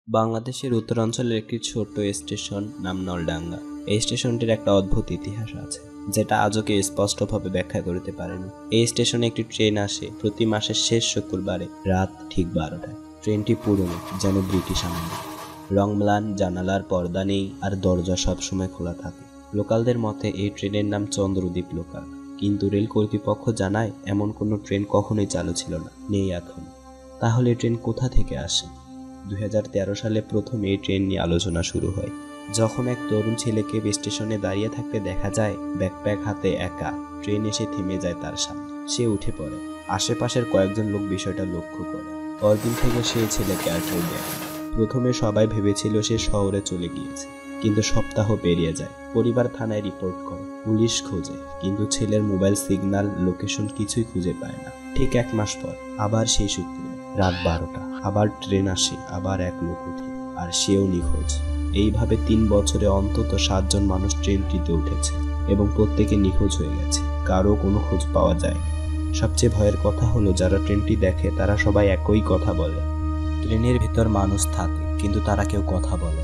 বাংলাদেশের উত্তরাঞ্চলের একটি ছোট্ট স্টেশন নাম নলডাঙ্গা। এই স্টেশনটির একটা অদ্ভুত ইতিহাস আছে, যেটা আজও কেউ স্পষ্টভাবে ব্যাখ্যা করতে পারেনি। এই স্টেশনে একটি ট্রেন আসে প্রতি মাসের শেষ শুক্রবারে রাত ঠিক 12টায়। ট্রেনটি পুরনো, যেন ব্রিটিশ আমলে। রং ম্লান, জানালার পর্দা নেই, আর দরজা সবসময় খোলা থাকে। লোকালদের মতে এই ট্রেনের নাম চন্দ্রদ্বীপ লোকাল, কিন্তু রেল কর্তৃপক্ষ জানায় এমন কোনো ট্রেন কখনোই চালু ছিল না, নেই এখন। তাহলে ট্রেন কোথা থেকে আসে? 2013 সালে প্রথম এই ট্রেন নিয়ে আলোচনা শুরু হয়, যখন এক তরুণ ছেলেকে স্টেশনে দাঁড়িয়ে থাকতে দেখা যায়, ব্যাকপ্যাক হাতে একা। ট্রেন এসে থেমে যায় তার সামনে, সে উঠে পড়ে। আশেপাশের কয়েকজন লোক বিষয়টা লক্ষ্য করে। পরদিন থেকে সেই ছেলেকে আর কেউ দেখে। প্রথমে সবাই ভেবেছিল সে শহরে চলে গিয়েছে, কিন্তু সপ্তাহ পেরিয়ে যায়। পরিবার থানায় রিপোর্ট করে, পুলিশ খোঁজে, কিন্তু ছেলের মোবাইল সিগন্যাল, লোকেশন কিছুই খুঁজে পায় না। ঠিক 1 মাস পর আবার সেই শুক্রবার রাত 12টা, আবার ট্রেন আসে, আবার এক লোক উঠে, আর সেও নিখোঁজ। এইভাবে 3 বছরে অন্তত 7 জন মানুষ ট্রেনটিতে উঠেছে, এবং প্রত্যেকে নিখোঁজ হয়ে গেছে। কারো কোনো খোঁজ পাওয়া যায় না। সবচেয়ে ভয়ের কথা হলো, যারা ট্রেনটি দেখে তারা সবাই একই কথা বলে, ট্রেনের ভেতর মানুষ থাকে, কিন্তু তারা কেউ কথা বলে।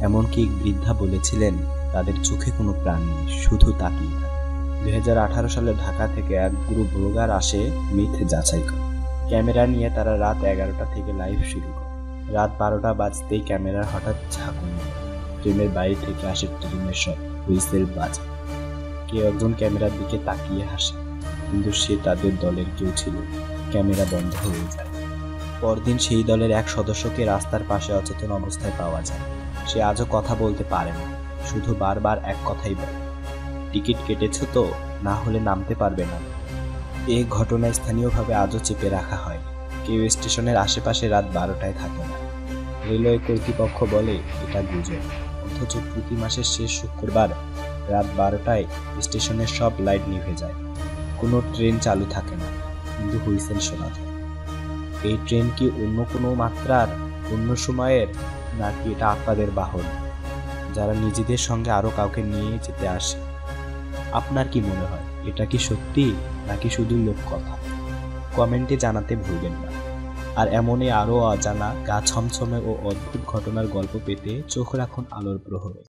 এমনকি এক বৃদ্ধা বলেছিলেন তাদের চোখে কোনো প্রাণ নেই, শুধু তাকিয়ে থাকে। 2018 সালে ঢাকা থেকে এক গ্রুপ ব্লগার আসে মিথ যাচাই করে। ক্যামেরা নিয়ে তারা রাত 11টা থেকে লাইভ শুরু করে। রাত 12টা বাজতেই ক্যামেরার হঠাৎ ঝাঁকুনি। ট্রেনের বাইরে থেকে আসে ট্রেনের সব হুইসেল বাজে। কেউ একজন ক্যামেরার দিকে তাকিয়ে হাসে, কিন্তু সে তাদের দলের কেউ ছিল। ক্যামেরা বন্ধ হয়ে যায়। পরদিন সেই দলের এক সদস্যকে রাস্তার পাশে অচেতন অবস্থায় পাওয়া যায়। সে আজও কথা বলতে পারে না, শুধু বারবার এক কথাই বলে, টিকিট কেটেছো তো, না হলে নামতে পারবে না। এই ঘটনায় স্থানীয়ভাবে আজও চেপে রাখা হয়। কেউ স্টেশনের আশেপাশে রাত 12টায় থাকে না। রেলওয়ে কর্তৃপক্ষ বলে এটা গুজব, অথচ প্রতি মাসের শেষ শুক্রবার রাত 12টায় স্টেশনের সব লাইট নিভে যায়। কোনো ট্রেন চালু থাকে না, কিন্তু হুইসেল শোনা যায়। এই ট্রেন কি অন্য কোনো মাত্রার, অন্য সময়ের, নাকি এটা আপনাদের বাহন, যারা নিজেদের সঙ্গে আরো কাউকে নিয়ে যেতে আসে? আপনার কি মনে হয়, এটা কি সত্যি, নাকি শুধু লোককথা? কমেন্টে জানাতে ভুলবেন না। আর এমনই আরও অজানা, গা ছমছমে ও অদ্ভুত ঘটনার গল্প পেতে চোখ রাখুন আলোর প্রহরে।